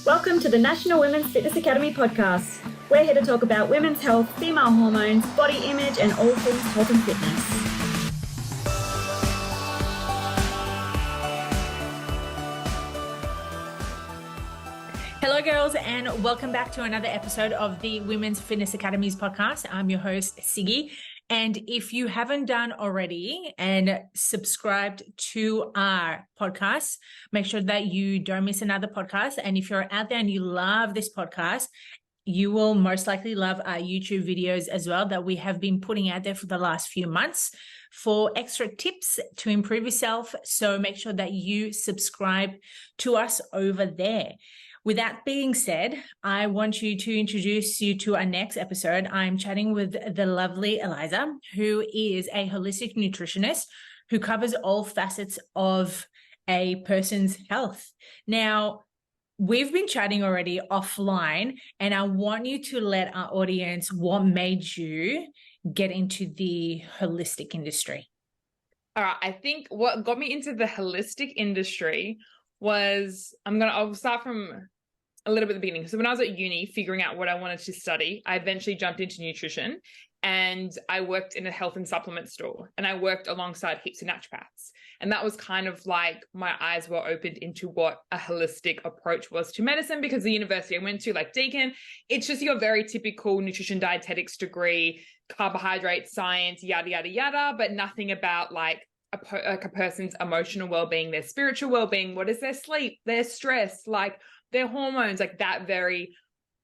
Welcome to the National Women's Fitness Academy podcast. We're here to talk about women's health, female hormones, body image, and all things health and fitness. Hello, girls, and welcome back to another episode of the Women's Fitness Academy's podcast. I'm your host, Siggy. And if you haven't done already and subscribed to our podcast, make sure that you don't miss another podcast. And if you're out there and you love this podcast, you will most likely love our YouTube videos as well that we have been putting out there for the last few months for extra tips to improve yourself. So make sure that you subscribe to us over there. With that being said, I want you to introduce you to our next episode. I'm chatting with the lovely Eliza, who is a holistic nutritionist who covers all facets of a person's health. Now, we've been chatting already offline, and I want you to let our audience what made you get into the holistic industry. All right, I think what got me into the holistic industry was, I'll start from a little bit at the beginning. So when I was at uni figuring out what I wanted to study, I eventually jumped into nutrition and I worked in a health and supplement store, and I worked alongside heaps of naturopaths. And that was kind of like my eyes were opened into what a holistic approach was to medicine, because the university I went to, like Deakin, it's just your very typical nutrition dietetics degree, carbohydrate science, yada, yada, yada, but nothing about like a person's emotional well-being, their spiritual well-being, what is their sleep, their stress, like their hormones, like that very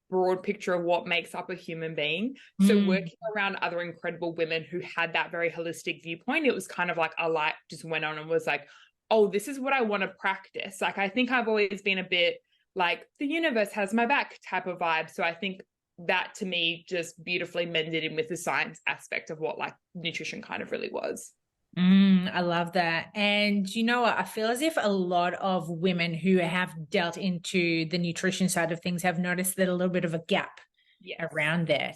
broad picture of what makes up a human being. So working around other incredible women who had that very holistic viewpoint, it was kind of like a light just went on and was like, oh, this is what I want to practice. Like, I think I've always been a bit like the universe has my back type of vibe. So I think that to me just beautifully mended in with the science aspect of what like nutrition kind of really was. I love that. And you know what? I feel as if a lot of women who have dealt into the nutrition side of things have noticed that a little bit of a gap around that.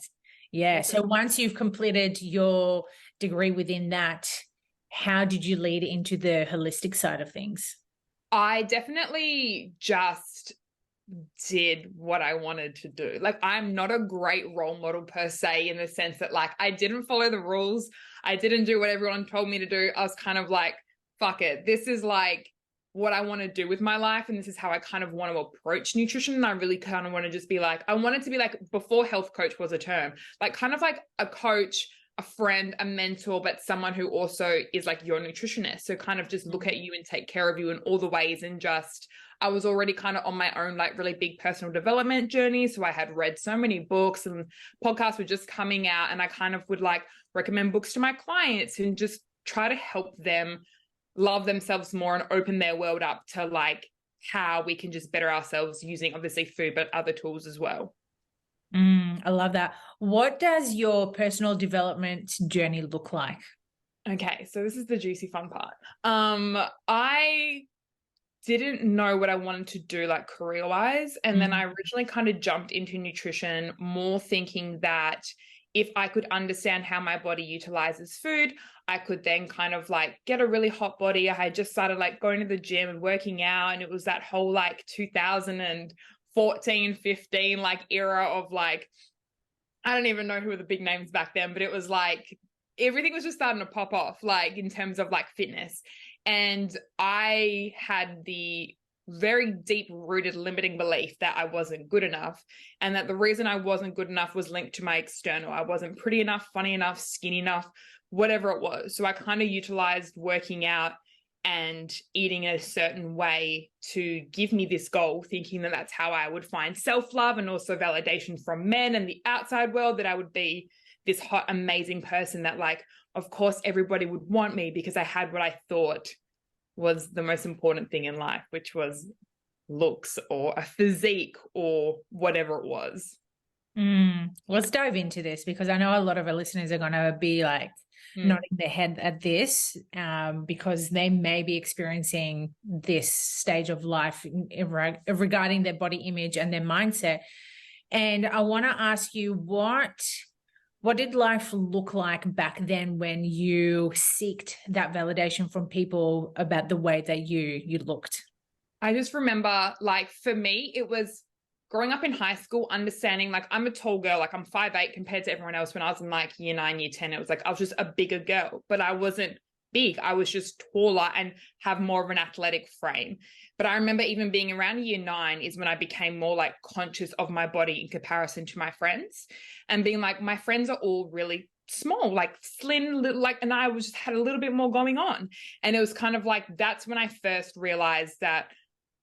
Yeah. So once you've completed your degree within that, how did you lead into the holistic side of things? I definitely just did what I wanted to do. Like, I'm not a great role model per se, in the sense that like I didn't follow the rules. I didn't do what everyone told me to do. I was kind of like, fuck it. This is like what I want to do with my life. And this is how I kind of want to approach nutrition. And I really kind of want to just be like, I wanted to be like, before health coach was a term, like kind of like a coach, a friend, a mentor, but someone who also is like your nutritionist. So kind of just look at you and take care of you in all the ways. And just, I was already kind of on my own, like really big personal development journey. So I had read so many books and podcasts were just coming out, and I kind of would like recommend books to my clients and just try to help them love themselves more and open their world up to like how we can just better ourselves using obviously food, but other tools as well. I love that. What does your personal development journey look like? Okay, so this is the juicy fun part. I didn't know what I wanted to do like career-wise. And then I originally kind of jumped into nutrition more thinking that if I could understand how my body utilizes food, I could then kind of like get a really hot body. I had just started like going to the gym and working out, and it was that whole like 2014, 15 like era of like, I don't even know who were the big names back then, but it was like everything was just starting to pop off, like in terms of like fitness. And I had the very deep rooted limiting belief that I wasn't good enough, and that the reason I wasn't good enough was linked to my external. I wasn't pretty enough, funny enough, skinny enough, whatever it was. So I kind of utilized working out and eating a certain way to give me this goal, thinking that that's how I would find self-love and also validation from men and the outside world, that I would be this hot, amazing person that like, of course, everybody would want me because I had what I thought was the most important thing in life, which was looks or a physique or whatever it was. Let's dive into this, because I know a lot of our listeners are going to be like nodding their head at this, because they may be experiencing this stage of life regarding their body image and their mindset. And I want to ask you, what did life look like back then when you sought that validation from people about the way that you looked? I just remember, like, for me, it was growing up in high school, understanding like I'm a tall girl, like I'm 5'8" compared to everyone else. When I was in like year 9, year 10, it was like I was just a bigger girl, but I wasn't big. I was just taller and have more of an athletic frame. But I remember even being around year 9 is when I became more like conscious of my body in comparison to my friends, and being like, my friends are all really small, like slim, little, like, and I was just had a little bit more going on. And it was kind of like, that's when I first realized that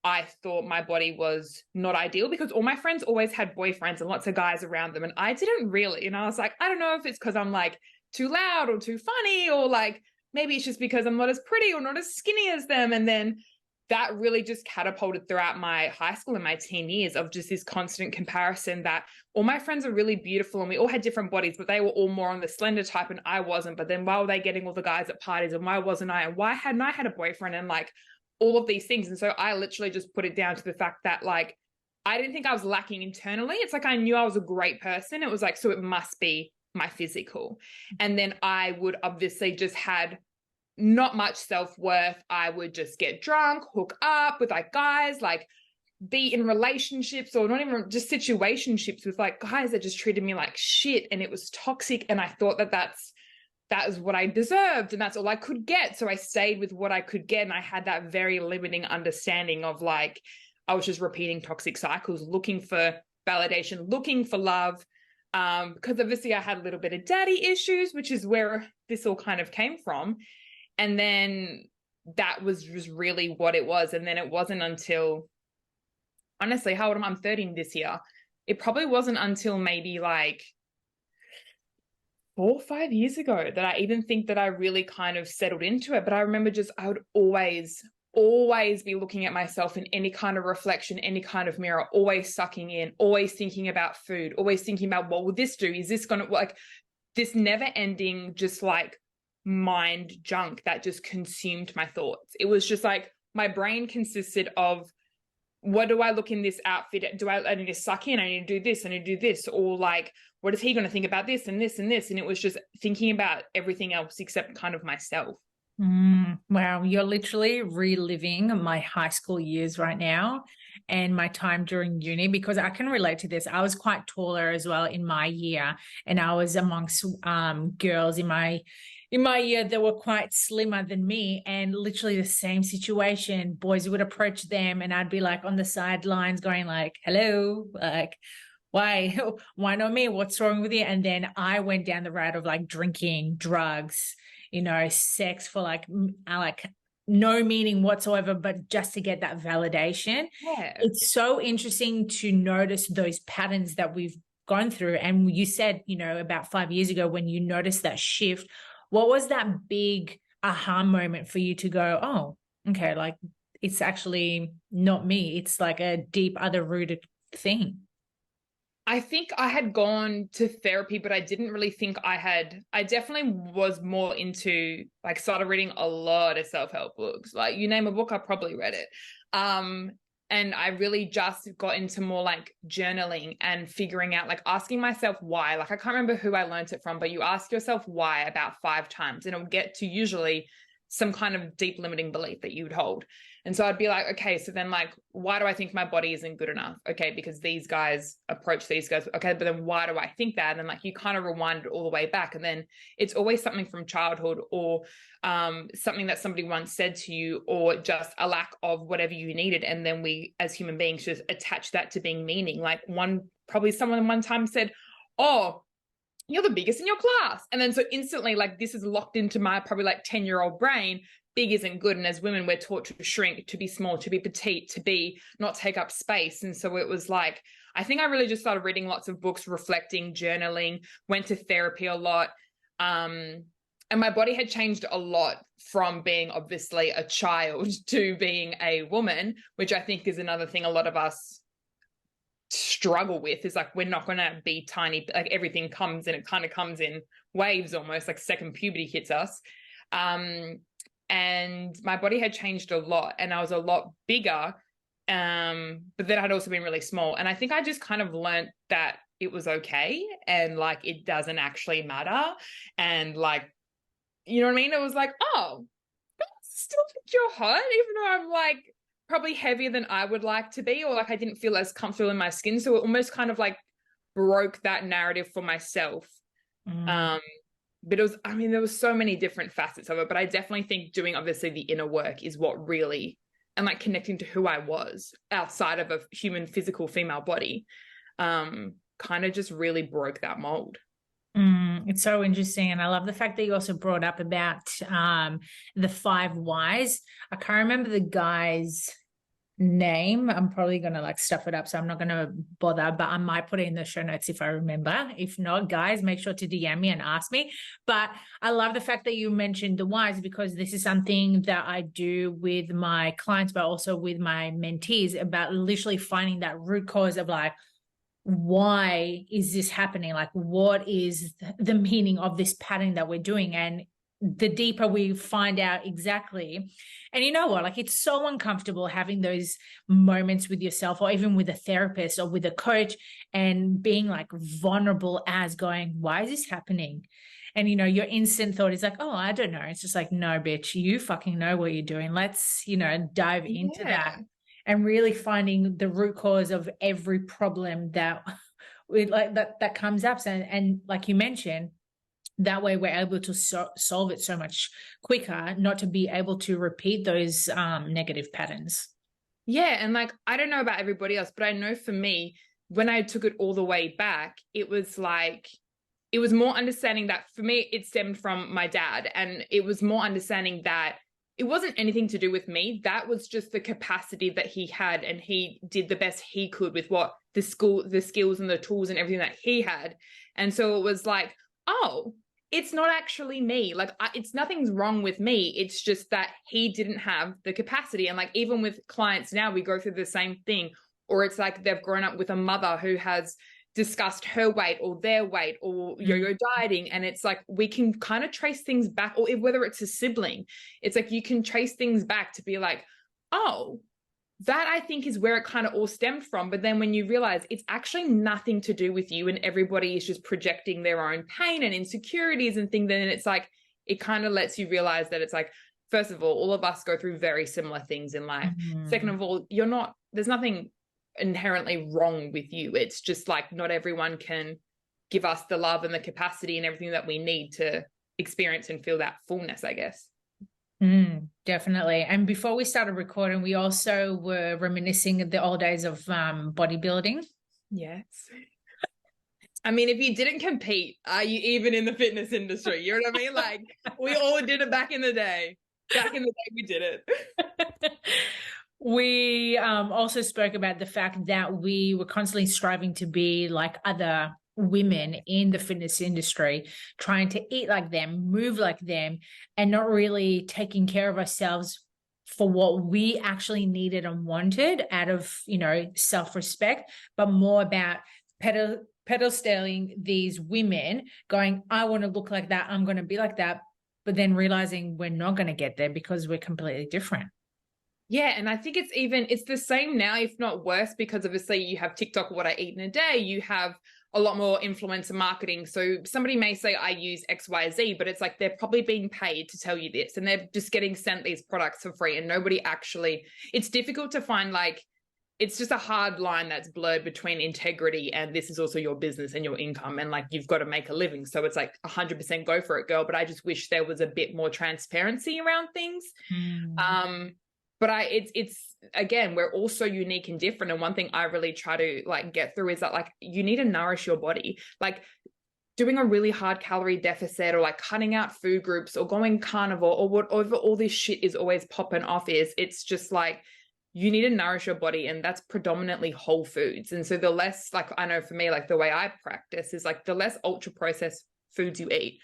I thought my body was not ideal, because all my friends always had boyfriends and lots of guys around them, and I didn't really. And I was like, I don't know if it's because I'm like too loud or too funny, or like maybe it's just because I'm not as pretty or not as skinny as them. And then that really just catapulted throughout my high school and my teen years of just this constant comparison that all my friends are really beautiful and we all had different bodies, but they were all more on the slender type and I wasn't. But then why were they getting all the guys at parties and why wasn't I? And why hadn't I had a boyfriend? And like all of these things. And so I literally just put it down to the fact that like, I didn't think I was lacking internally. It's like, I knew I was a great person. It was like, so it must be my physical. And then I would obviously just had not much self-worth. I would just get drunk, hook up with like guys, like be in relationships, or not even just situationships with like guys that just treated me like shit, and it was toxic. And I thought that that was what I deserved and that's all I could get. So I stayed with what I could get, and I had that very limiting understanding of like, I was just repeating toxic cycles, looking for validation, looking for love. Because obviously I had a little bit of daddy issues, which is where this all kind of came from. And then that was just really what it was. And then it wasn't until, honestly, how old am I? I'm 13 this year. It probably wasn't until maybe like 4 or 5 years ago that I even think that I really kind of settled into it. But I remember just, I would always be looking at myself in any kind of reflection, any kind of mirror, always sucking in, always thinking about food, always thinking about what will this do? Is this going to, like, this never ending, just like mind junk that just consumed my thoughts. It was just like, my brain consisted of, what do I look in this outfit? I need to suck in, I need to do this, I need to do this, or like, what is he going to think about this and this and this? And it was just thinking about everything else except kind of myself. Wow, you're literally reliving my high school years right now and my time during uni, because I can relate to this. I was quite taller as well in my year, and I was amongst girls in my year that were quite slimmer than me, and literally the same situation. Boys would approach them and I'd be like on the sidelines going like, hello, like, why not me? What's wrong with you? And then I went down the route of like drinking, drugs, sex for like no meaning whatsoever, but just to get that validation. Yeah. It's so interesting to notice those patterns that we've gone through. And you said, about 5 years ago when you noticed that shift, what was that big aha moment for you to go, oh, okay, like it's actually not me. It's like a deep other rooted thing. I think I had gone to therapy, but I didn't really think I definitely was more into, like, started reading a lot of self-help books. Like, you name a book, I probably read it. And I really just got into more like journaling and figuring out, like asking myself why. Like, I can't remember who I learned it from, but you ask yourself why about 5 times and it'll get to usually some kind of deep limiting belief that you would hold. And so I'd be like, okay, so then like, why do I think my body isn't good enough? Okay, because these guys approach these guys. Okay, but then why do I think that? And like, you kind of rewind it all the way back. And then it's always something from childhood, or something that somebody once said to you, or just a lack of whatever you needed. And then we as human beings just attach that to being meaning. Like someone one time said, oh, you're the biggest in your class. And then so instantly, like, this is locked into my probably like 10-year-old brain. Big isn't good. And as women, we're taught to shrink, to be small, to be petite, to be not take up space. And so it was like, I think I really just started reading lots of books, reflecting, journaling, went to therapy a lot. And my body had changed a lot from being obviously a child to being a woman, which I think is another thing a lot of us struggle with, is like, we're not going to be tiny. Like, everything comes, and it kind of comes in waves, almost like second puberty hits us. And my body had changed a lot, and I was a lot bigger. But then I'd also been really small. And I think I just kind of learned that it was okay. And like, it doesn't actually matter. And like, you know what I mean? It was like, oh, still think you're hot, even though I'm like probably heavier than I would like to be, or like I didn't feel as comfortable in my skin. So it almost kind of like broke that narrative for myself. But it was, I mean, there was so many different facets of it, but I definitely think doing obviously the inner work is what really, and like connecting to who I was outside of a human physical female body, kind of just really broke that mold. It's so interesting. And I love the fact that you also brought up about the 5 whys. I can't remember the guy's name. I'm probably going to like stuff it up, so I'm not going to bother, but I might put it in the show notes if I remember. If not, guys, make sure to DM me and ask me. But I love the fact that you mentioned the whys, because this is something that I do with my clients, but also with my mentees, about literally finding that root cause of like, why is this happening? Like, what is the meaning of this pattern that we're doing? And the deeper we find out exactly, and you know what, like, it's so uncomfortable having those moments with yourself, or even with a therapist or with a coach, and being like vulnerable as going, why is this happening? And, you know, your instant thought is like, oh, I don't know. It's just like, no, bitch, you fucking know what you're doing. Let's, you know, dive into that. And really finding the root cause of every problem that we like that comes up. And like you mentioned, that way we're able to solve it so much quicker, not to be able to repeat those negative patterns. Yeah. And like, I don't know about everybody else, but I know for me, when I took it all the way back, it was like, it was more understanding that for me, it stemmed from my dad. And it was more understanding that it wasn't anything to do with me. That was just the capacity that he had, and he did the best he could with what the skills and the tools and everything that he had. And so it was like, oh, it's not actually me. Like, it's nothing's wrong with me. It's just that he didn't have the capacity. And like, even with clients now, we go through the same thing, or it's like they've grown up with a mother who has discussed her weight or their weight or yo-yo dieting, and it's like we can kind of trace things back, or whether it's a sibling, it's like you can trace things back to be like, oh, that I think is where it kind of all stemmed from. But then when you realize it's actually nothing to do with you, and everybody is just projecting their own pain and insecurities and things, then it's like it kind of lets you realize that it's like, first of all of us go through very similar things in life. Second of all, there's nothing inherently wrong with you. It's just like not everyone can give us the love and the capacity and everything that we need to experience and feel that fullness, I guess. Definitely. And before we started recording, we also were reminiscing of the old days of bodybuilding. Yes. I mean, if you didn't compete, are you even in the fitness industry? You know what I mean? Like, we all did it back in the day. Back in the day, we did it. We also spoke about the fact that we were constantly striving to be like other women in the fitness industry, trying to eat like them, move like them, and not really taking care of ourselves for what we actually needed and wanted out of, you know, self-respect, but more about pedestaling these women, going, I want to look like that, I'm going to be like that, but then realizing we're not going to get there because we're completely different. Yeah, and I think it's the same now, if not worse, because obviously you have TikTok, what I eat in a day, you have a lot more influencer marketing. So somebody may say I use XYZ, but it's like they're probably being paid to tell you this, and they're just getting sent these products for free, and nobody actually, it's difficult to find, like, it's just a hard line that's blurred between integrity and this is also your business and your income, and like you've got to make a living. So it's like 100% go for it, girl. But I just wish there was a bit more transparency around things. But it's again, we're all so unique and different. And one thing I really try to like get through is that like you need to nourish your body. Like doing a really hard calorie deficit, or like cutting out food groups, or going carnivore, or whatever all this shit is always popping off is, it's just like you need to nourish your body, and that's predominantly whole foods. And so the less, like, I know for me, like the way I practice is like the less ultra processed foods you eat,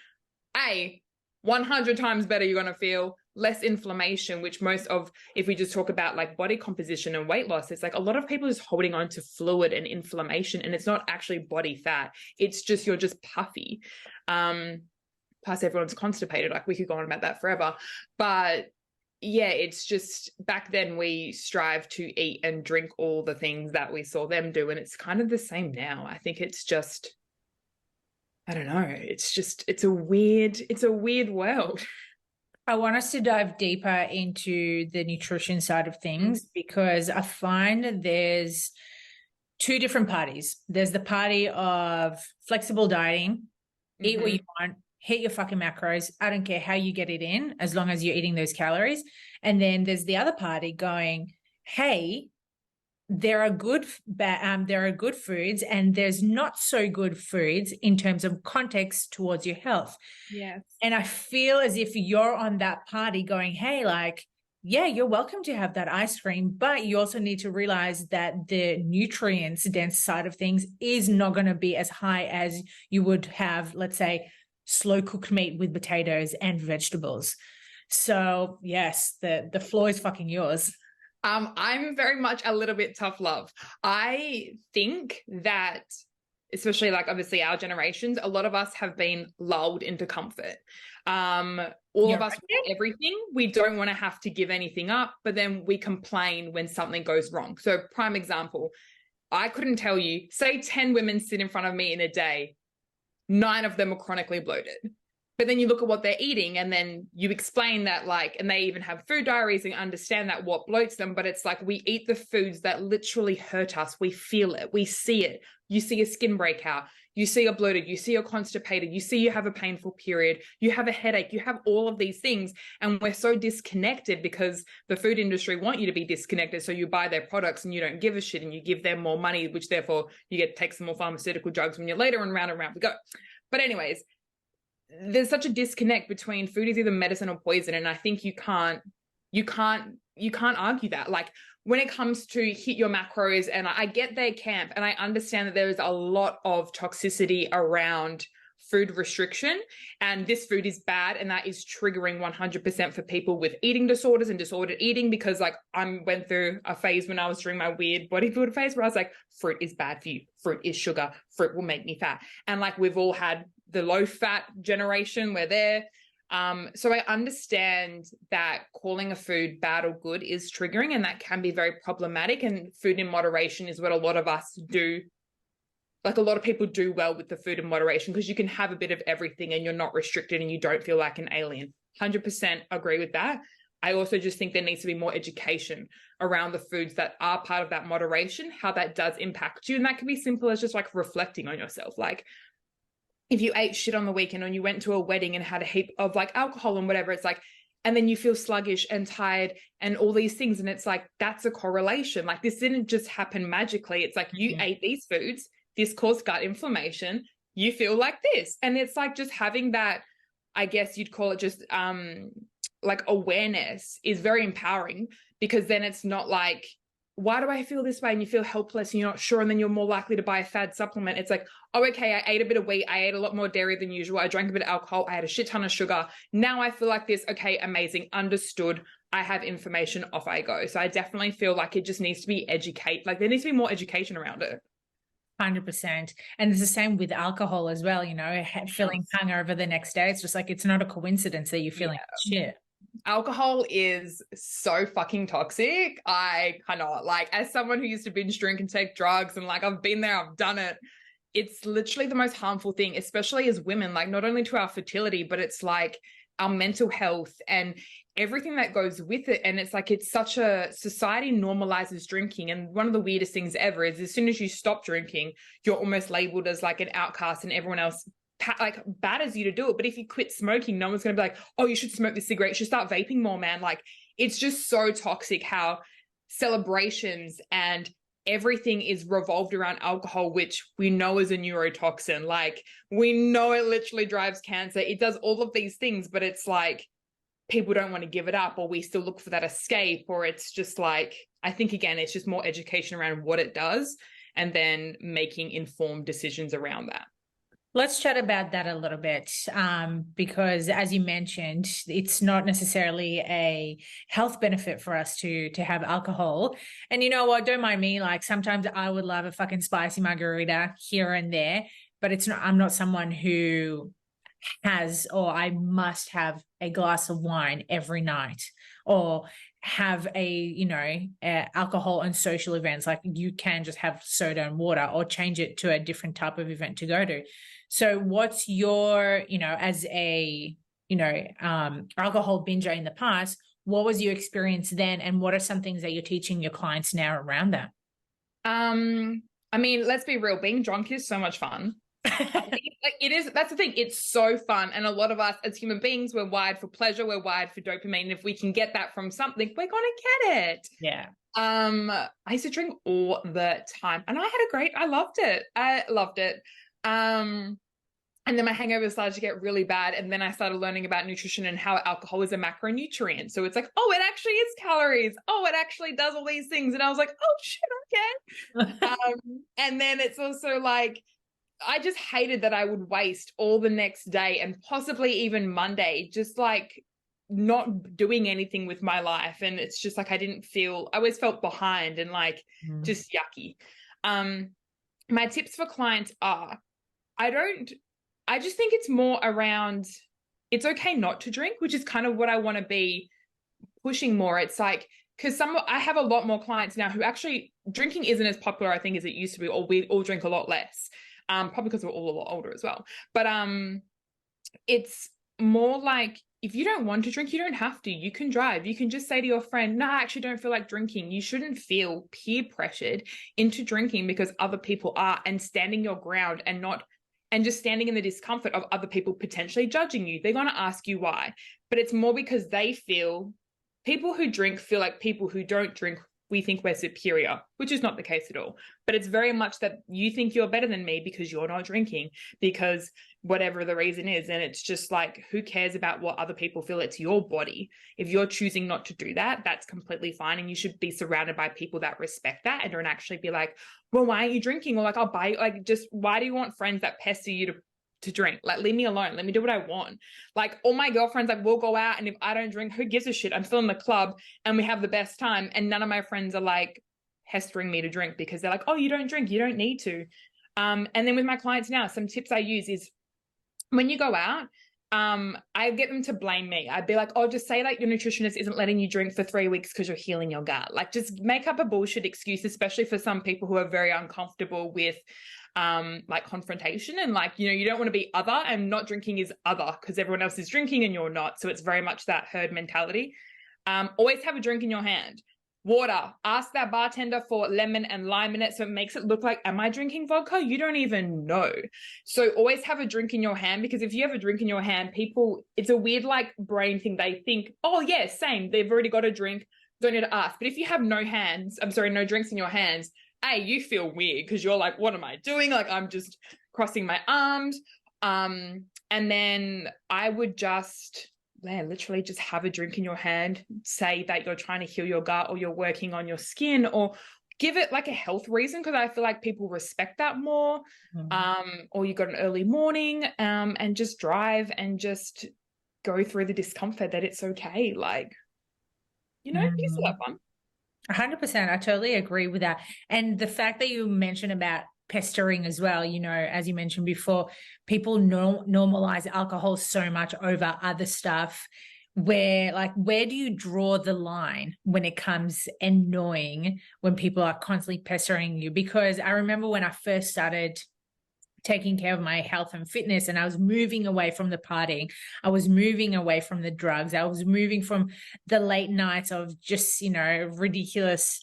100 times better you're going to feel, less inflammation, which most of, if we just talk about like body composition and weight loss, it's like a lot of people is holding on to fluid and inflammation, and it's not actually body fat. It's just, you're just puffy. Plus everyone's constipated. Like we could go on about that forever. But yeah, it's just back then we strive to eat and drink all the things that we saw them do. And it's kind of the same now. I think it's just, I don't know. It's just, it's a weird world. I want us to dive deeper into the nutrition side of things because I find there's two different parties. There's the party of flexible dieting, eat what you want, hit your fucking macros. I don't care how you get it in, as long as you're eating those calories. And then there's the other party going, hey, there are good foods and there's not so good foods in terms of context towards your health. Yes. And I feel as if you're on that party going, hey, like, yeah, you're welcome to have that ice cream, but you also need to realize that the nutrients dense side of things is not going to be as high as you would have, let's say, slow cooked meat with potatoes and vegetables. So yes, the floor is fucking yours. I'm very much a little bit tough love. I think that, especially like obviously our generations, a lot of us have been lulled into comfort. All of us want everything. We don't want to have to give anything up, but then we complain when something goes wrong. So prime example, I couldn't tell you, say 10 women sit in front of me in a day, 9 of them are chronically bloated. But then you look at what they're eating and then you explain that, like, and they even have food diaries and understand that what bloats them. But it's like we eat the foods that literally hurt us. We feel it. We see it. You see a skin breakout. You see you're bloated. You see you're constipated. You see you have a painful period. You have a headache. You have all of these things. And we're so disconnected because the food industry want you to be disconnected. So you buy their products and you don't give a shit and you give them more money, which therefore you get to take some more pharmaceutical drugs when you're later and round we go. But anyways, there's such a disconnect between food is either medicine or poison. And I think you can't argue that. Like when it comes to hit your macros, and I get their camp and I understand that there is a lot of toxicity around food restriction and this food is bad. And that is triggering 100% for people with eating disorders and disordered eating, because like I went through a phase when I was during my weird bodybuilder phase where I was like, fruit is bad for you. Fruit is sugar. Fruit will make me fat. And like, we've all had the low fat generation, we're there. So I understand that calling a food bad or good is triggering, and that can be very problematic, and food in moderation is what a lot of us do. Like a lot of people do well with the food in moderation because you can have a bit of everything and you're not restricted and you don't feel like an alien. 100% agree with that. I also just think there needs to be more education around the foods that are part of that moderation, how that does impact you. And that can be simple as just like reflecting on yourself. Like if you ate shit on the weekend and you went to a wedding and had a heap of like alcohol and whatever, it's like, and then you feel sluggish and tired and all these things. And it's like, that's a correlation. Like this didn't just happen magically. It's like you ate these foods, this caused gut inflammation, you feel like this. And it's like just having that, I guess you'd call it just like awareness is very empowering, because then it's not like, why do I feel this way? And you feel helpless and you're not sure. And then you're more likely to buy a fad supplement. It's like, oh, okay, I ate a bit of wheat. I ate a lot more dairy than usual. I drank a bit of alcohol. I had a shit ton of sugar. Now I feel like this. Okay, amazing. Understood. I have information. Off I go. So I definitely feel like it just needs to be like there needs to be more education around it. 100%. And it's the same with alcohol as well, you know, feeling hungover the next day. It's just like, it's not a coincidence that you're feeling shit. Alcohol is so fucking toxic. I cannot, like, as someone who used to binge drink and take drugs and like I've been there, I've done it. It's literally the most harmful thing, especially as women, like not only to our fertility, but it's like our mental health and everything that goes with it. And it's like, it's such a society normalizes drinking. And one of the weirdest things ever is as soon as you stop drinking, you're almost labeled as like an outcast and everyone else like batters you to do it. But if you quit smoking, no one's going to be like, oh, you should smoke this cigarette. You should start vaping more, man. Like it's just so toxic how celebrations and everything is revolved around alcohol, which we know is a neurotoxin. Like we know it literally drives cancer. It does all of these things, but it's like people don't want to give it up, or we still look for that escape, or it's just like, I think again, it's just more education around what it does and then making informed decisions around that. Let's chat about that a little bit, because as you mentioned, it's not necessarily a health benefit for us to have alcohol. And you know what? Don't mind me. Like sometimes I would love a fucking spicy margarita here and there, but it's not. I'm not someone who has, or I must have a glass of wine every night, or have alcohol and social events. Like you can just have soda and water, or change it to a different type of event to go to. So what's your, as a alcohol binger in the past. What was your experience then? And what are some things that you're teaching your clients now around that? I mean, let's be real, being drunk is so much fun. It is. That's the thing. It's so fun. And a lot of us as human beings, we're wired for pleasure. We're wired for dopamine. And if we can get that from something, we're going to get it. Yeah. I used to drink all the time and I loved it. And then my hangover started to get really bad. And then I started learning about nutrition and how alcohol is a macronutrient. So it's like, oh, it actually is calories. Oh, it actually does all these things. And I was like, oh shit, okay. And then it's also like, I just hated that I would waste all the next day and possibly even Monday, just like not doing anything with my life. And it's just like, I always felt behind and like just yucky. My tips for clients are, I just think it's more around, it's okay not to drink, which is kind of what I want to be pushing more. It's like, because I have a lot more clients now who actually drinking isn't as popular, I think, as it used to be, or we all drink a lot less. Probably because we're all a lot older as well. But it's more like, if you don't want to drink, you don't have to. You can drive. You can just say to your friend, no, I actually don't feel like drinking. You shouldn't feel peer pressured into drinking because other people are, and standing your ground and just standing in the discomfort of other people potentially judging you. They're going to ask you why. But it's more because people who drink feel like people who don't drink, we think we're superior, which is not the case at all. But it's very much that you think you're better than me because you're not drinking, because whatever the reason is. And it's just like, who cares about what other people feel? It's your body. If you're choosing not to do that, that's completely fine. And you should be surrounded by people that respect that and don't actually be like, well, why aren't you drinking? Or like, I'll buy you, like, just why do you want friends that pester you to drink? Like, leave me alone. Let me do what I want. Like, all my girlfriends, like, we'll go out, and if I don't drink, who gives a shit? I'm still in the club and we have the best time. And none of my friends are like pestering me to drink because they're like, oh, you don't drink, you don't need to. And then with my clients now, some tips I use is, when you go out, I get them to blame me. I'd be like, oh, just say like your nutritionist isn't letting you drink for 3 weeks because you're healing your gut. Like, just make up a bullshit excuse, especially for some people who are very uncomfortable with like confrontation, and like, you don't want to be other, and not drinking is other because everyone else is drinking and you're not. So it's very much that herd mentality. Always have a drink in your hand. Water. Ask that bartender for lemon and lime in it so it makes it look like, am I drinking vodka? You don't even know. So always have a drink in your hand, because if you have a drink in your hand, it's a weird like brain thing. They think, oh yeah, same. They've already got a drink. Don't need to ask. But if you have no drinks in your hands, you feel weird because you're like, what am I doing? Like, I'm just crossing my arms. And then I would literally just have a drink in your hand, say that you're trying to heal your gut or you're working on your skin, or give it like a health reason, because I feel like people respect that more. Or you got an early morning, and just drive and just go through the discomfort that it's okay. Like, you still have fun. 100%. I totally agree with that. And the fact that you mentioned about pestering as well, as you mentioned before, people normalize alcohol so much over other stuff, where do you draw the line when it comes annoying when people are constantly pestering you? Because I remember when I first started taking care of my health and fitness, and I was moving away from the partying, I was moving away from the drugs, I was moving from the late nights of just ridiculous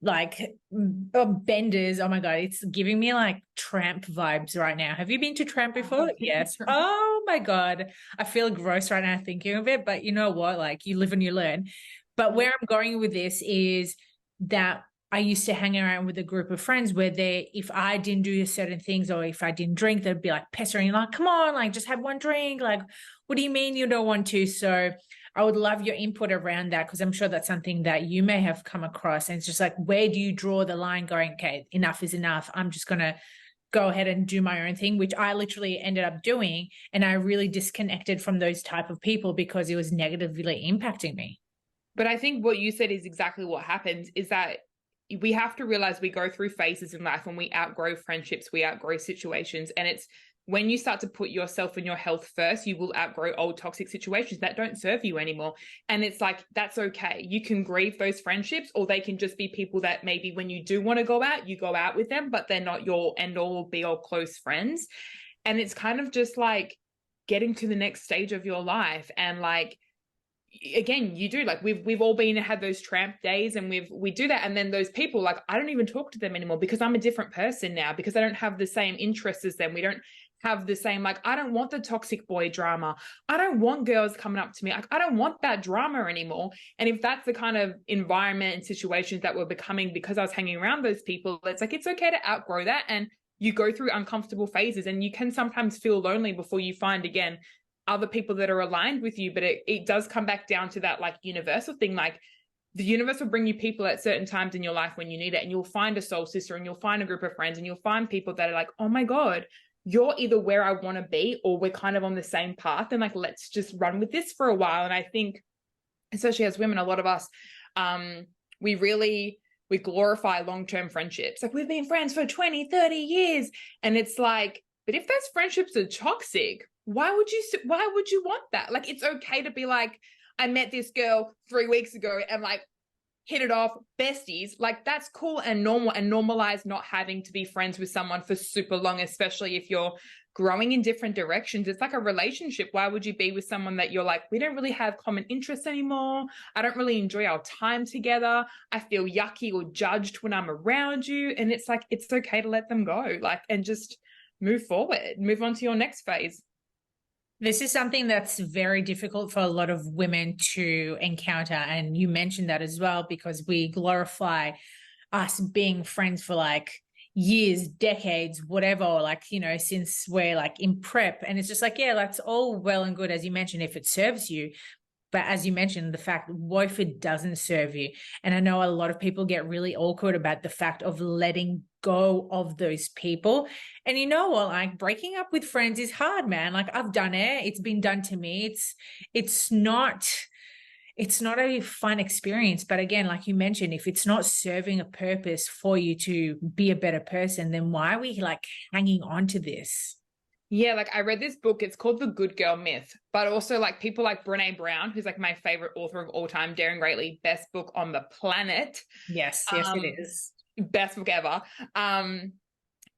like benders. Oh my God, it's giving me like tramp vibes right now. Have you been to tramp before? Yes. Oh my God, I feel gross right now thinking of it, but you know what, like, you live and you learn. But where I'm going with this is that I used to hang around with a group of friends where if I didn't do certain things, or if I didn't drink, they'd be like pestering, like, come on, like, just have one drink. Like, what do you mean you don't want to? So I would love your input around that, because I'm sure that's something that you may have come across. And it's just like, where do you draw the line going, okay, enough is enough. I'm just going to go ahead and do my own thing, which I literally ended up doing. And I really disconnected from those type of people because it was negatively impacting me. But I think what you said is exactly what happens, is that we have to realize we go through phases in life when we outgrow friendships, we outgrow situations. And it's when you start to put yourself and your health first, you will outgrow old toxic situations that don't serve you anymore. And it's like, that's okay. You can grieve those friendships, or they can just be people that maybe when you do want to go out, you go out with them, but they're not your end all be all close friends. And it's kind of just like, getting to the next stage of your life. And like, again, you do, like, we've all had those tramp days, and we do that. And then those people, like, I don't even talk to them anymore because I'm a different person now, because I don't have the same interests as them. We don't have the same, like, I don't want the toxic boy drama. I don't want girls coming up to me. Like, I don't want that drama anymore. And if that's the kind of environment and situations that we're becoming because I was hanging around those people, it's like, it's okay to outgrow that. And you go through uncomfortable phases, and you can sometimes feel lonely before you find, again, other people that are aligned with you. But it does come back down to that, like, universal thing. Like, the universe will bring you people at certain times in your life when you need it, and you'll find a soul sister, and you'll find a group of friends, and you'll find people that are like, oh my God, you're either where I want to be, or we're kind of on the same path, and like, let's just run with this for a while. And I think, especially as women, a lot of us, we glorify long-term friendships. Like, we've been friends for 20, 30 years. And it's like, but if those friendships are toxic, why would you want that? Like, it's okay to be like, I met this girl 3 weeks ago and like hit it off, besties. Like, that's cool and normal, and normalize not having to be friends with someone for super long, especially if you're growing in different directions. It's like a relationship. Why would you be with someone that you're like, we don't really have common interests anymore? I don't really enjoy our time together. I feel yucky or judged when I'm around you. And it's like, it's okay to let them go, like, and just move forward, move on to your next phase. This is something that's very difficult for a lot of women to encounter. And you mentioned that as well, because we glorify us being friends for like years, decades, whatever, like, you know, since we're like in prep. And it's just like, yeah, that's all well and good, as you mentioned, if it serves you. But as you mentioned, the fact, what if it doesn't serve you? And I know a lot of people get really awkward about the fact of letting go of those people. And you know what, like, breaking up with friends is hard, man. Like, I've done it. It's been done to me. It's not a fun experience. But again, like you mentioned, if it's not serving a purpose for you to be a better person, then why are we like hanging on to this? Yeah, like, I read this book, it's called The Good Girl Myth, but also like people like Brene Brown, who's like my favorite author of all time, Daring Greatly, best book on the planet. Yes, it is. Best book ever.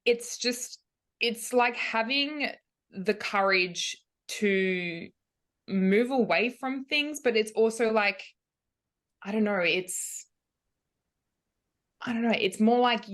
It's like having the courage to move away from things, but it's also like, I don't know, it's more like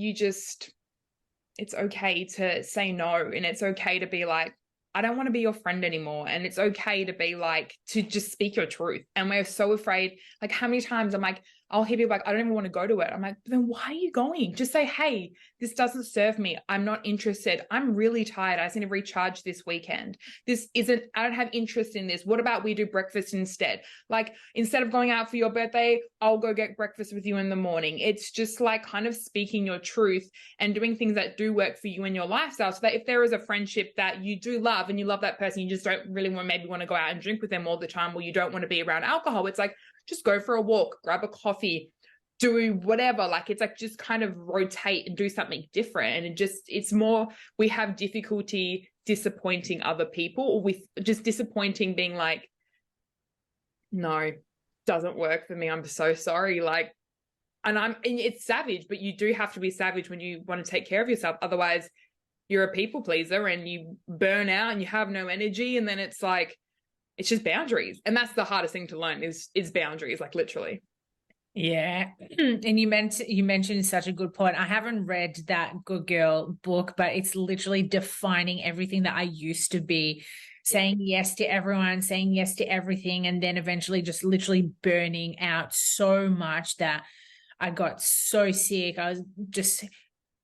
it's okay to say no, and it's okay to be like, I don't want to be your friend anymore. And it's okay to be like, to just speak your truth. And we're so afraid, like, how many times I'm like, I'll hear people like, I don't even want to go to it. I'm like, then why are you going? Just say, hey, this doesn't serve me. I'm not interested. I'm really tired. I just need to recharge this weekend. I don't have interest in this. What about we do breakfast instead? Like, instead of going out for your birthday, I'll go get breakfast with you in the morning. It's just like kind of speaking your truth and doing things that do work for you in your lifestyle, so that if there is a friendship that you do love and you love that person, you just don't really maybe want to go out and drink with them all the time, or you don't want to be around alcohol, it's like, just go for a walk, grab a coffee, do whatever. Like, it's like, just kind of rotate and do something different. And it's more, we have difficulty disappointing other people, or with just disappointing, being like, no, doesn't work for me. I'm so sorry. Like, and it's savage, but you do have to be savage when you want to take care of yourself. Otherwise you're a people pleaser and you burn out and you have no energy. And then it's like, it's just boundaries. And that's the hardest thing to learn is boundaries, like, literally. Yeah. And you mentioned such a good point. I haven't read that Good Girl book, but it's literally defining everything that I used to be, saying yes to everyone, saying yes to everything, and then eventually just literally burning out so much that I got so sick. I was just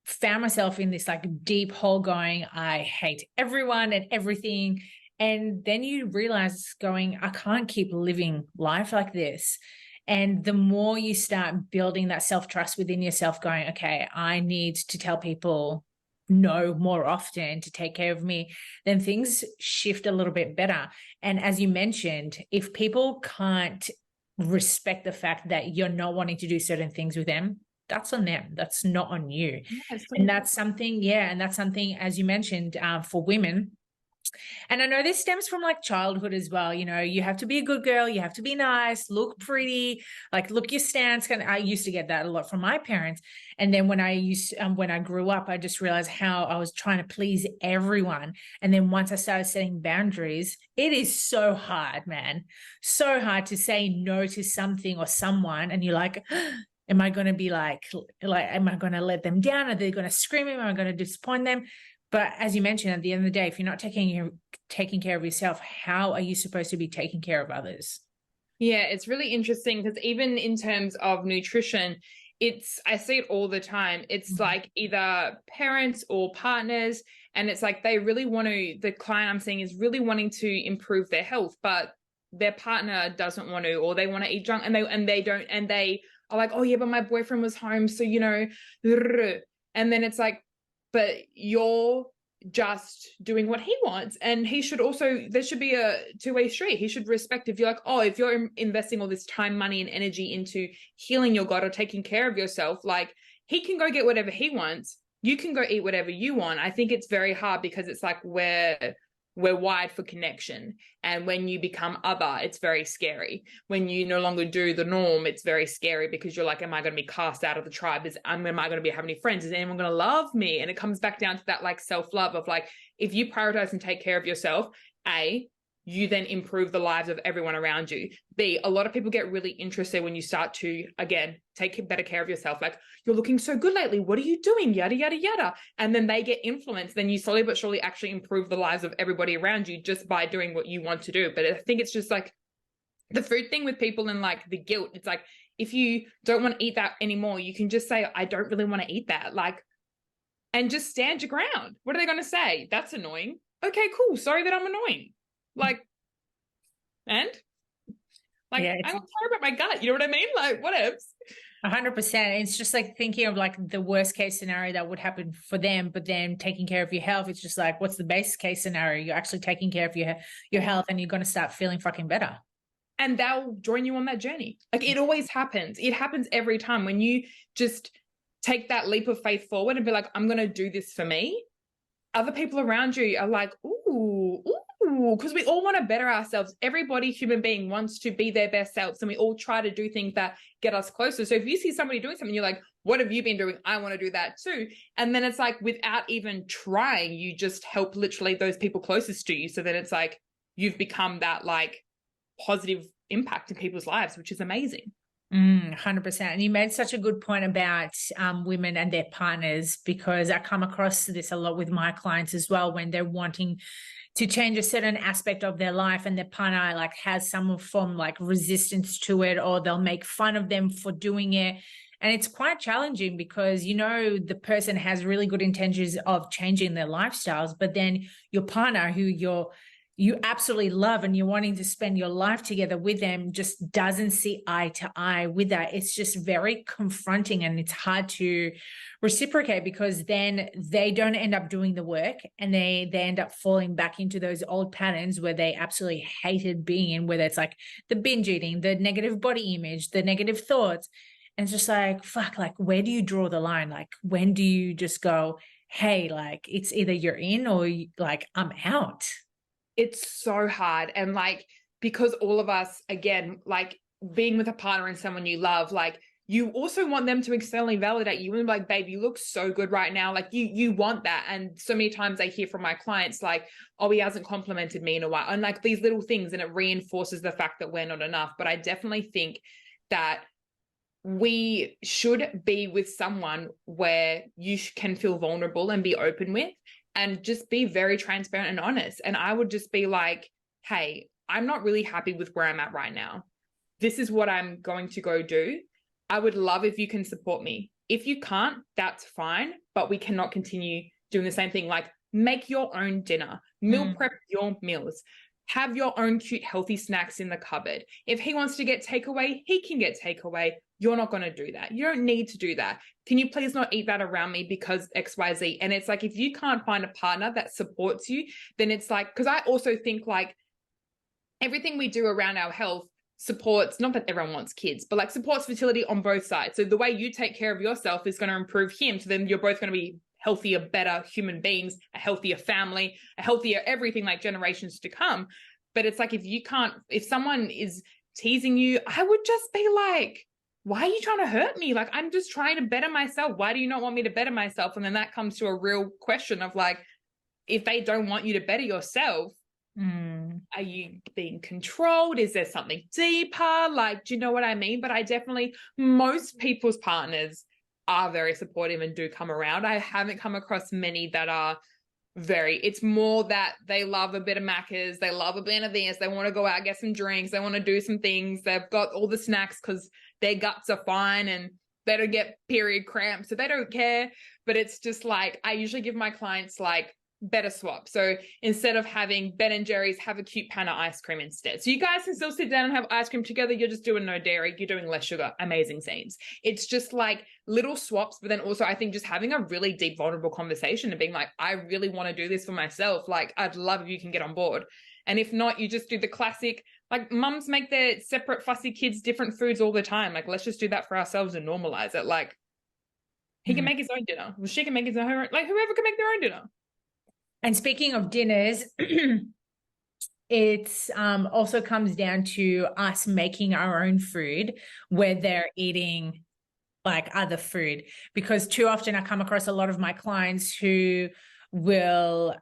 found myself in this like deep hole going, I hate everyone and everything. And then you realize going, I can't keep living life like this. And the more you start building that self-trust within yourself, going, okay, I need to tell people no more often to take care of me, then things shift a little bit better. And as you mentioned, if people can't respect the fact that you're not wanting to do certain things with them, that's on them. That's not on you. Yes, and that's something, as you mentioned, for women, And I know this stems from like childhood as well. You know, you have to be a good girl, you have to be nice, look pretty, like look your stance. And I used to get that a lot from my parents. And then when I grew up, I just realized how I was trying to please everyone. And then once I started setting boundaries, it is so hard, man. So hard to say no to something or someone. And you're like, am I going to be like, am I going to let them down? Are they going to scream? Am I going to disappoint them? But as you mentioned, at the end of the day, if you're not taking care of yourself, how are you supposed to be taking care of others? Yeah, it's really interesting because even in terms of nutrition, I see it all the time. It's like either parents or partners, and it's like they really want to, the client I'm seeing is really wanting to improve their health, but their partner doesn't want to, or they want to eat junk and they don't, and they are like, oh yeah, but my boyfriend was home, so you know, and then it's like, but you're just doing what he wants, and he should also, there should be a two-way street. He should respect, if you're like, oh, if you're investing all this time, money and energy into healing your gut or taking care of yourself, like he can go get whatever he wants, you can go eat whatever you want. I think it's very hard because it's like we're wired for connection, and when you become other, it's very scary. When you no longer do the norm, it's very scary because you're like, am I going to be cast out of the tribe? Am I going to have any friends? Is anyone going to love me? And it comes back down to that like self-love of like, if you prioritize and take care of yourself, you then improve the lives of everyone around you. B, a lot of people get really interested when you start to, again, take better care of yourself. Like, you're looking so good lately. What are you doing? Yada, yada, yada. And then they get influenced. Then you slowly but surely actually improve the lives of everybody around you just by doing what you want to do. But I think it's just like the food thing with people and like the guilt. It's like, if you don't want to eat that anymore, you can just say, I don't really want to eat that. Like, and just stand your ground. What are they going to say? That's annoying. Okay, cool. Sorry that I'm annoying. Like, and like, yeah, I don't care about my gut. You know what I mean? Like, what else? 100%. It's just like thinking of like the worst case scenario that would happen for them, but then taking care of your health. It's just like, what's the best case scenario? You're actually taking care of your health, and you're going to start feeling fucking better. And they'll join you on that journey. Like, it always happens. It happens every time when you just take that leap of faith forward and be like, I'm going to do this for me. Other people around you are like, ooh, because we all want to better ourselves. Everybody, human being, wants to be their best selves, and we all try to do things that get us closer. So if you see somebody doing something, you're like, what have you been doing? I want to do that too. And then it's like, without even trying, you just help literally those people closest to you. So then it's like, you've become that like positive impact in people's lives, which is amazing. 100%. And you made such a good point about women and their partners, because I come across this a lot with my clients as well, when they're wanting to change a certain aspect of their life and their partner like has some form like resistance to it, or they'll make fun of them for doing it. And it's quite challenging because, you know, the person has really good intentions of changing their lifestyles, but then your partner, who you absolutely love and you're wanting to spend your life together with them, just doesn't see eye to eye with that. It's just very confronting, and it's hard to reciprocate, because then they don't end up doing the work, and they end up falling back into those old patterns where they absolutely hated being in, whether it's like the binge eating, the negative body image, the negative thoughts. And it's just like, fuck, like, where do you draw the line? Like, when do you just go, hey, like, it's either you're in or like, I'm out? It's so hard. And like, because all of us, again, like being with a partner and someone you love, like you also want them to externally validate you and be like, babe, you look so good right now. Like you want that. And so many times I hear from my clients, like, oh, he hasn't complimented me in a while. And like these little things, and it reinforces the fact that we're not enough. But I definitely think that we should be with someone where you can feel vulnerable and be open with, and just be very transparent and honest. And I would just be like, hey, I'm not really happy with where I'm at right now. This is what I'm going to go do. I would love if you can support me. If you can't, that's fine, but we cannot continue doing the same thing. Like, make your own dinner, meal prep your meals, have your own cute, healthy snacks in the cupboard. If he wants to get takeaway, he can get takeaway. You're not going to do that. You don't need to do that. Can you please not eat that around me because XYZ? And it's like, if you can't find a partner that supports you, then it's like, because I also think like everything we do around our health supports, not that everyone wants kids, but like supports fertility on both sides. So the way you take care of yourself is going to improve him. So then you're both going to be healthier, better human beings, a healthier family, a healthier everything, like generations to come. But it's like, if someone is teasing you, I would just be like, why are you trying to hurt me? Like, I'm just trying to better myself. Why do you not want me to better myself? And then that comes to a real question of like, if they don't want you to better yourself, are you being controlled? Is there something deeper? Like, do you know what I mean? But most people's partners are very supportive and do come around. I haven't come across many that are it's more that they love a bit of Macca's, they love a bit of this, they want to go out, get some drinks, they want to do some things, they've got all the snacks because their guts are fine and they don't get period cramps, so they don't care. But it's just like, I usually give my clients like better swap. So instead of having Ben and Jerry's, have a cute pan of ice cream instead. So you guys can still sit down and have ice cream together. You're just doing no dairy. You're doing less sugar. Amazing scenes. It's just like little swaps. But then also I think just having a really deep, vulnerable conversation and being like, I really want to do this for myself. Like, I'd love if you can get on board. And if not, you just do the classic, like mums make their separate fussy kids different foods all the time. Like, let's just do that for ourselves and normalize it. Like, he can make his own dinner. Well, she can make his own, like whoever can make their own dinner. And speaking of dinners, it's also comes down to us making our own food where they're eating like other food. Because too often I come across a lot of my clients who will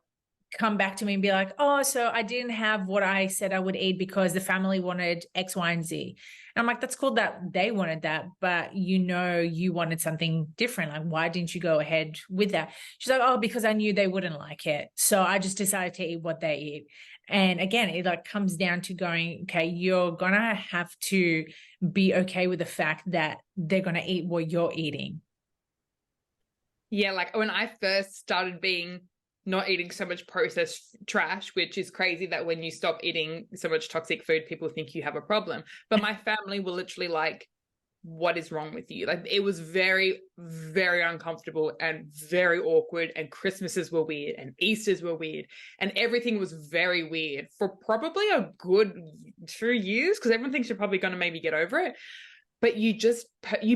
come back to me and be like, oh, so I didn't have what I said I would eat because the family wanted X, Y, and Z. And I'm like, that's cool that they wanted that, but you wanted something different. Like, why didn't you go ahead with that? She's like, oh, because I knew they wouldn't like it. So I just decided to eat what they eat. And again, it like comes down to going, okay, you're going to have to be okay with the fact that they're going to eat what you're eating. Yeah. Like when I first started not eating so much processed trash, which is crazy that when you stop eating so much toxic food, people think you have a problem. But my family were literally like, what is wrong with you? Like, it was very, very uncomfortable and very awkward. And Christmases were weird and Easters were weird and everything was very weird for probably a good 2 years, because everyone thinks you're probably going to maybe get over it. But you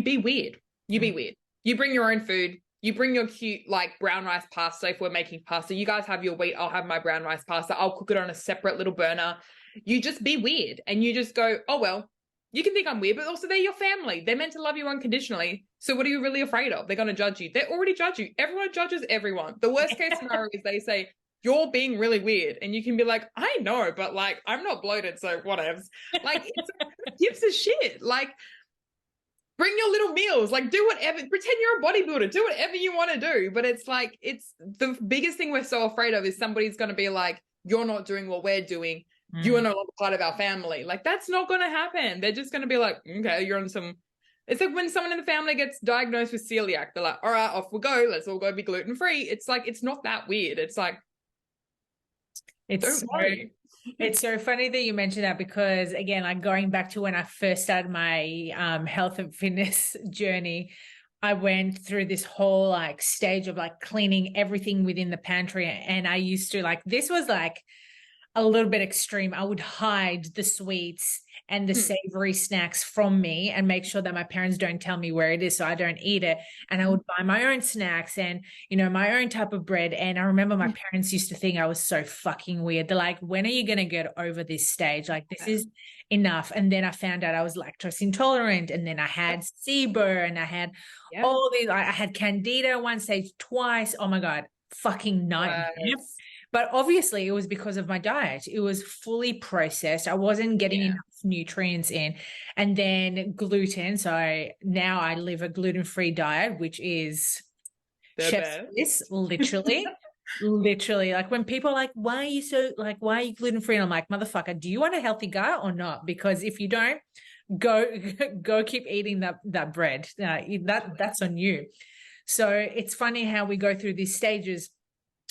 be weird. You be weird. You bring your own food. You bring your cute, like, brown rice pasta if we're making pasta. You guys have your wheat. I'll have my brown rice pasta. I'll cook it on a separate little burner. You just be weird. And you just go, oh, well, you can think I'm weird, but also they're your family. They're meant to love you unconditionally. So what are you really afraid of? They're going to judge you. They already judge you. Everyone judges everyone. The worst case scenario is they say, you're being really weird. And you can be like, I know, but, like, I'm not bloated, so whatevs. Like, who gives a shit? Like, bring your little meals, like, do whatever, pretend you're a bodybuilder, do whatever you want to do. But it's like, it's the biggest thing we're so afraid of is somebody's going to be like, you're not doing what we're doing. You are no longer part of our family. Like, that's not going to happen. They're just going to be like, okay, you're on some, it's like when someone in the family gets diagnosed with celiac, they're like, all right, off we go. Let's all go be gluten-free. It's like, it's not that weird. It's like, don't worry. It's so funny that you mentioned that, because again, like going back to when I first started my health and fitness journey, I went through this whole like stage of like cleaning everything within the pantry. And I used to, like, this was like a little bit extreme. I would hide the sweets and the savory snacks from me and make sure that my parents don't tell me where it is so I don't eat it. And I would buy my own snacks and, my own type of bread. And I remember my parents used to think I was so fucking weird. They're like, when are you going to get over this stage? Like, this is enough. And then I found out I was lactose intolerant, and then I had SIBO, and I had all these, I had Candida one stage twice. Oh my God, fucking nightmare. Yes. But obviously it was because of my diet. It was fully processed. I wasn't getting enough nutrients in. And then gluten. So now I live a gluten-free diet, which is chef's kiss, literally. Literally. Like, when people are like, why are you gluten-free? And I'm like, motherfucker, do you want a healthy gut or not? Because if you don't, go keep eating that bread. That's on you. So it's funny how we go through these stages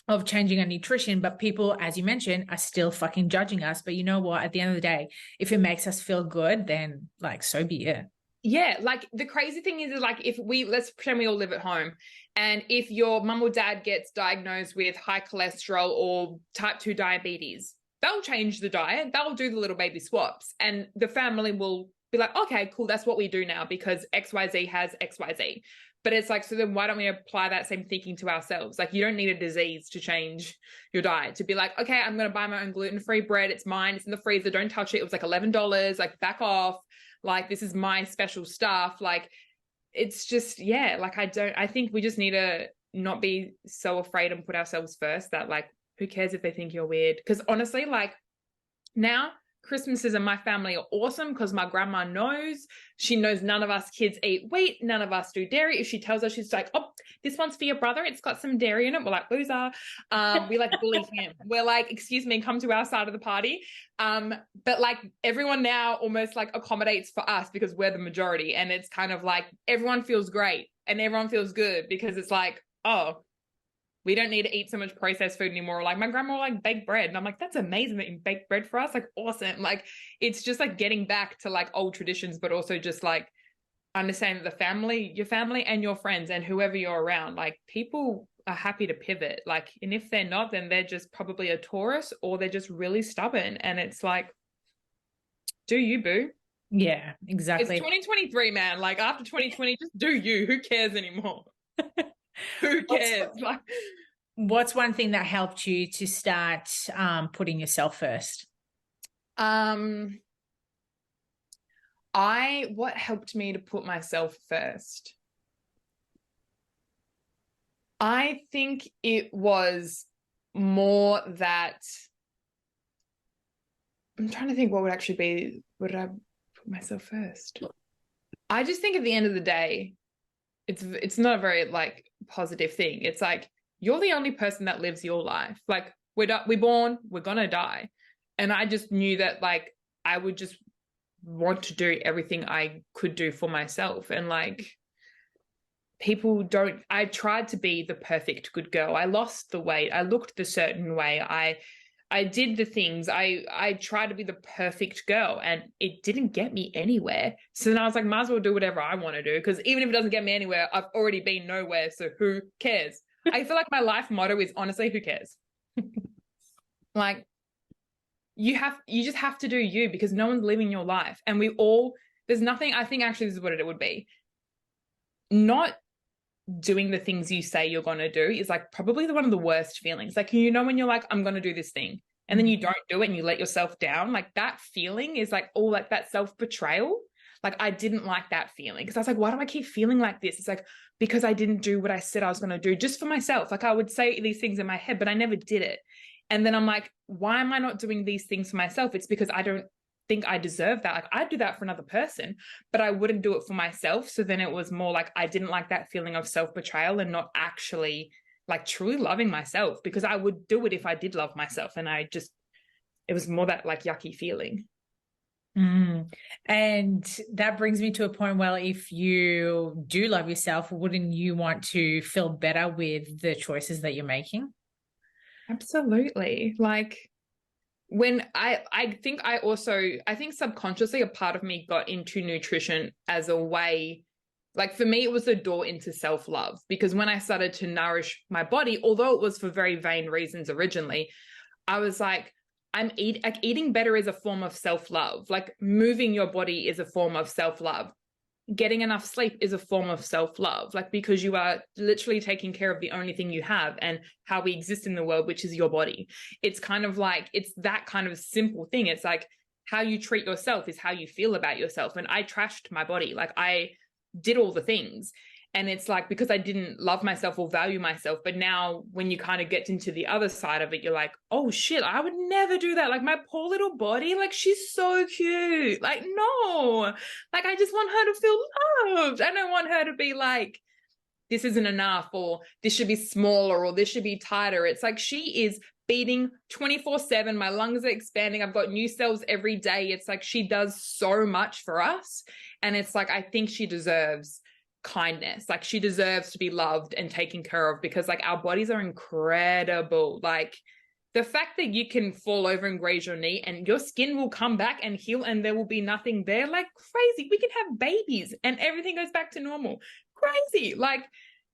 of changing our nutrition, but people, as you mentioned, are still fucking judging us. But you know what? At the end of the day, if it makes us feel good, then, like, so be it. Yeah, like, the crazy thing is like, let's pretend we all live at home, and if your mum or dad gets diagnosed with high cholesterol or type 2 diabetes, they'll change the diet, they'll do the little baby swaps, and the family will be like, okay, cool, that's what we do now because XYZ has XYZ. But it's like, so then why don't we apply that same thinking to ourselves? Like, you don't need a disease to change your diet, to be like, okay, I'm going to buy my own gluten-free bread. It's mine. It's in the freezer. Don't touch it. It was like $11. Like, back off. Like, this is my special stuff. Like, it's just, yeah, like, I think we just need to not be so afraid and put ourselves first that, like, who cares if they think you're weird? Because honestly, like, now Christmases in my family are awesome because my grandma knows. She knows none of us kids eat wheat. None of us do dairy. If she tells us, she's like, oh, this one's for your brother. It's got some dairy in it. We're like, loser. We like bully him. We're like, excuse me, come to our side of the party. But like, everyone now almost like accommodates for us because we're the majority. And it's kind of like, everyone feels great and everyone feels good because it's like, oh, we don't need to eat so much processed food anymore. Like, my grandma will like bake bread. And I'm like, that's amazing that you bake bread for us. Like, awesome. Like, it's just like getting back to like old traditions, but also just like understanding that the family, your family and your friends and whoever you're around, like, people are happy to pivot. Like, and if they're not, then they're just probably a Taurus or they're just really stubborn. And it's like, do you, boo? Yeah, exactly. It's 2023, man. Like, after 2020, just do you. Who cares anymore? Who cares? What's one thing that helped you to start putting yourself first? What helped me to put myself first? I think it was more that I'm trying to think what would actually be, would I put myself first? I just think at the end of the day, it's not a very like positive thing. It's like, you're the only person that lives your life. Like, we're born, we're gonna die. And I just knew that like I would just want to do everything I could do for myself. And like, I tried to be the perfect good girl. I lost the weight. I looked the certain way. I did the things. I tried to be the perfect girl and it didn't get me anywhere. So then I was like, might as well do whatever I want to do, because even if it doesn't get me anywhere, I've already been nowhere. So who cares? I feel like my life motto is honestly, who cares? Like, you just have to do you, because no one's living your life. And there's nothing, I think actually this is what it would be. Not doing the things you say you're going to do is like probably one of the worst feelings. Like, you know, when you're like, I'm going to do this thing and then you don't do it and you let yourself down, like that feeling is like all like that self-betrayal. Like, I didn't like that feeling because I was like, why do I keep feeling like this? It's like, because I didn't do what I said I was going to do just for myself. Like, I would say these things in my head, but I never did it. And then I'm like, why am I not doing these things for myself? It's because I don't think I deserve that. Like, I'd do that for another person, but I wouldn't do it for myself. So then it was more like I didn't like that feeling of self-betrayal and not actually like truly loving myself, because I would do it if I did love myself. And it was more that like yucky feeling. And that brings me to a point where if you do love yourself, wouldn't you want to feel better with the choices that you're making? Absolutely. Like, when I think subconsciously a part of me got into nutrition as a way, like for me, it was a door into self-love, because when I started to nourish my body, although it was for very vain reasons originally, I was like, eating better is a form of self-love. Like, moving your body is a form of self-love. Getting enough sleep is a form of self-love, like, because you are literally taking care of the only thing you have and how we exist in the world, which is your body. It's kind of like, it's that kind of simple thing. It's like, how you treat yourself is how you feel about yourself. And I trashed my body. Like, I did all the things. And it's like, because I didn't love myself or value myself. But now when you kind of get into the other side of it, you're like, oh shit, I would never do that. Like, my poor little body, like, she's so cute. Like, no, like, I just want her to feel loved. I don't want her to be like, this isn't enough, or this should be smaller, or this should be tighter. It's like, she is beating 24/7. My lungs are expanding. I've got new cells every day. It's like, she does so much for us. And it's like, I think she deserves kindness. Like, she deserves to be loved and taken care of, because like, our bodies are incredible. Like, the fact that you can fall over and graze your knee and your skin will come back and heal and there will be nothing there, like, crazy. We can have babies and everything goes back to normal. Crazy. Like,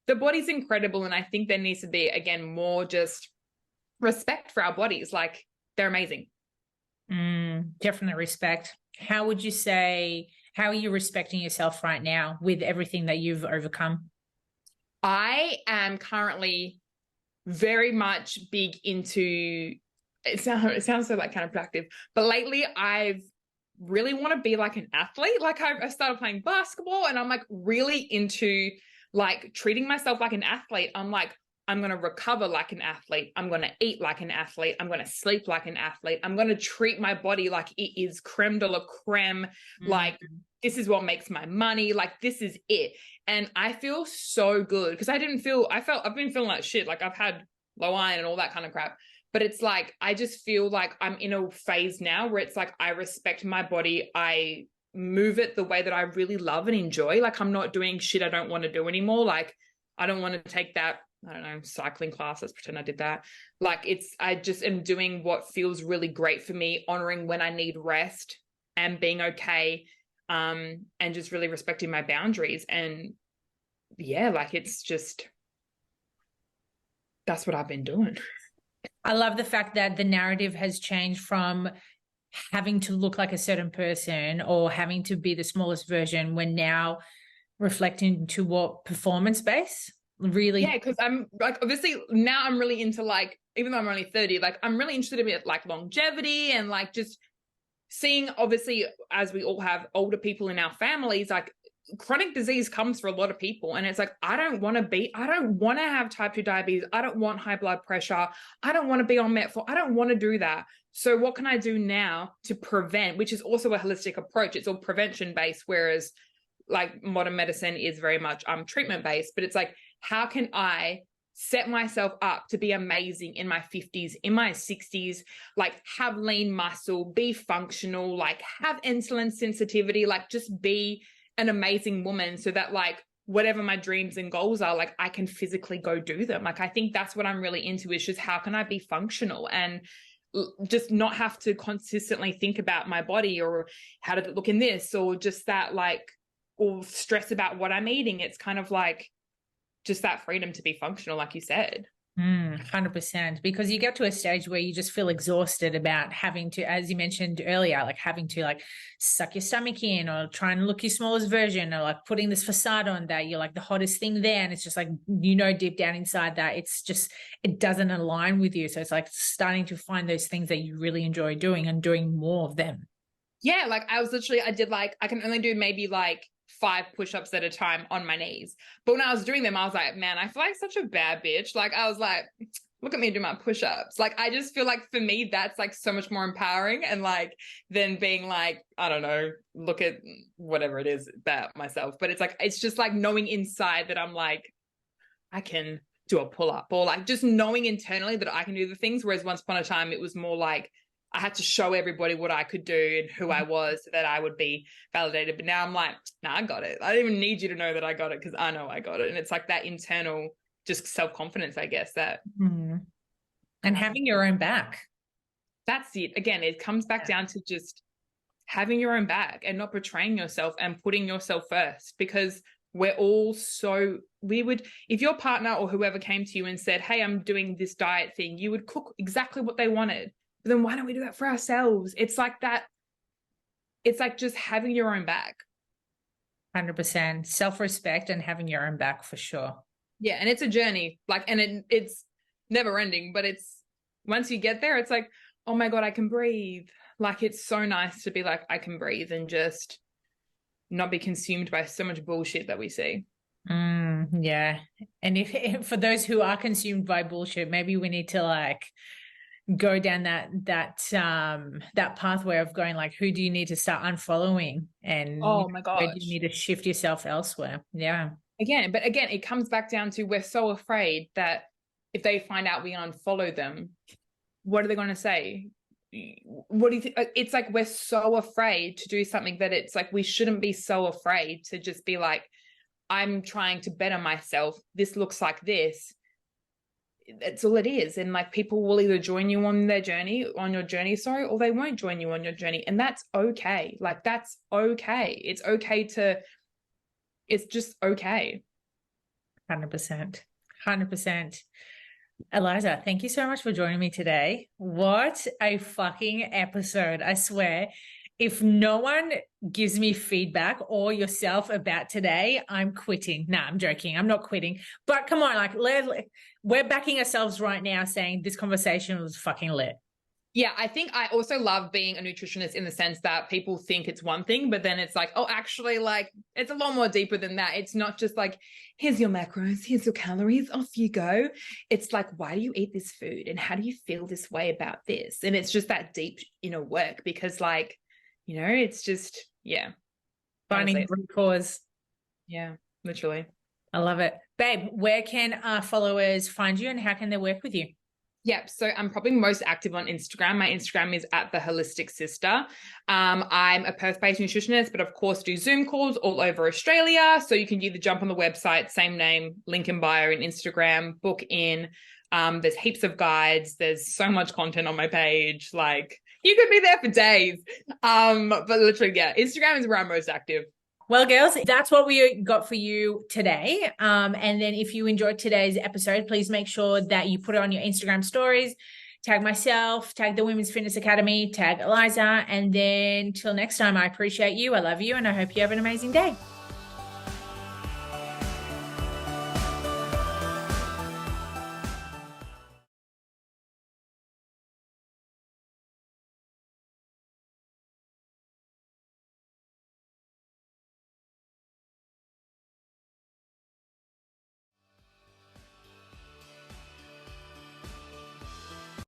the body's incredible. And I think there needs to be, again, more just respect for our bodies. Like, they're amazing. Definite respect. How are you respecting yourself right now with everything that you've overcome? I am currently very much big into, it sounds so like counterproductive, but lately I've really want to be like an athlete. Like I started playing basketball and I'm like really into like treating myself like an athlete. I'm like, I'm going to recover like an athlete. I'm going to eat like an athlete. I'm going to sleep like an athlete. I'm going to treat my body like it is creme de la creme. Like this is what makes my money. Like this is it. And I feel so good because I've been feeling like shit. Like I've had low iron and all that kind of crap. But it's like, I just feel like I'm in a phase now where it's like, I respect my body. I move it the way that I really love and enjoy. Like I'm not doing shit I don't want to do anymore. Like I don't want to take that, I don't know, cycling class. Let's pretend I did that. Like I just am doing what feels really great for me, honoring when I need rest and being okay. And just really respecting my boundaries. And yeah, like it's just, that's what I've been doing. I love the fact that the narrative has changed from having to look like a certain person or having to be the smallest version. We're now reflecting to what performance-based really. Yeah, because I'm like, obviously now I'm really into like, even though I'm only 30, like I'm really interested in like longevity and like just seeing, obviously, as we all have older people in our families, like chronic disease comes for a lot of people. And it's like, I don't want to have type 2 diabetes. I don't want high blood pressure. I don't want to be on metformin. I don't want to do that. So what can I do now to prevent, which is also a holistic approach. It's all prevention based, whereas like modern medicine is very much treatment based, but it's like, how can I set myself up to be amazing in my 50s, in my 60s, like have lean muscle, be functional, like have insulin sensitivity, like just be an amazing woman so that like whatever my dreams and goals are, like I can physically go do them. Like I think that's what I'm really into, is just how can I be functional and just not have to consistently think about my body or how did it look in this or just that like, or stress about what I'm eating. It's kind of like just that freedom to be functional, like you said. 100%, because you get to a stage where you just feel exhausted about having to, as you mentioned earlier, like having to like suck your stomach in or try and look your smallest version or like putting this facade on that you're like the hottest thing there. And it's just like, deep down inside that it's just, it doesn't align with you. So it's like starting to find those things that you really enjoy doing and doing more of them. Yeah. Like I did like, I can only do maybe like 5 push-ups at a time on my knees. But when I was doing them, I was like, man, I feel like such a bad bitch. Like I was like, look at me do my push-ups. Like I just feel like for me, that's like so much more empowering and like than being like, I don't know, look at whatever it is about myself. But it's like, it's just like knowing inside that I'm like, I can do a pull-up or like just knowing internally that I can do the things. Whereas once upon a time, it was more like, I had to show everybody what I could do and who I was so that I would be validated. But now I'm like, nah, I got it. I don't even need you to know that I got it because I know I got it. And it's like that internal just self-confidence, I guess, that. And having your own back. That's it. Again, it comes back down to just having your own back and not betraying yourself and putting yourself first, because we're all if your partner or whoever came to you and said, hey, I'm doing this diet thing, you would cook exactly what they wanted. But then why don't we do that for ourselves? It's like that. It's like just having your own back. 100%. Self-respect and having your own back for sure. Yeah. And it's a journey. Like, and it's never ending, but it's once you get there, it's like, oh my God, I can breathe. Like, it's so nice to be like, I can breathe and just not be consumed by so much bullshit that we see. Yeah. And if for those who are consumed by bullshit, maybe we need to like go down that pathway of going like, who do you need to start unfollowing and oh my God, where do you need to shift yourself elsewhere? Yeah. Again, it comes back down to we're so afraid that if they find out we unfollow them, what are they going to say? What do you think? It's like we're so afraid to do something that it's like we shouldn't be so afraid to just be like, I'm trying to better myself. This looks like this. That's all it is. And like people will either join you on your journey, or they won't join you on your journey. And that's okay. Like that's okay. It's just okay. 100%. 100%. Eliza, thank you so much for joining me today. What a fucking episode. I swear if no one gives me feedback or yourself about today, I'm quitting. Nah, I'm joking. I'm not quitting. But come on, like we're backing ourselves right now saying this conversation was fucking lit. Yeah, I think I also love being a nutritionist in the sense that people think it's one thing, but then it's like, oh, actually, like, it's a lot more deeper than that. It's not just like, here's your macros, here's your calories, off you go. It's like, why do you eat this food? And how do you feel this way about this? And it's just that deep inner work because, like, you know, it's just, yeah. Finding the root cause. Yeah, literally. I love it. Babe, where can our followers find you and how can they work with you? Yep. So I'm probably most active on Instagram. My Instagram is at The Holistic Sister. I'm a Perth-based nutritionist, but of course do Zoom calls all over Australia. So you can either jump on the website, same name, link in bio in Instagram, book in. There's heaps of guides. There's so much content on my page. Like you could be there for days. But literally, yeah, Instagram is where I'm most active. Well, girls, that's what we got for you today. And then if you enjoyed today's episode, please make sure that you put it on your Instagram stories, tag myself, tag the Women's Fitness Academy, tag Eliza. And then till next time, I appreciate you. I love you. And I hope you have an amazing day.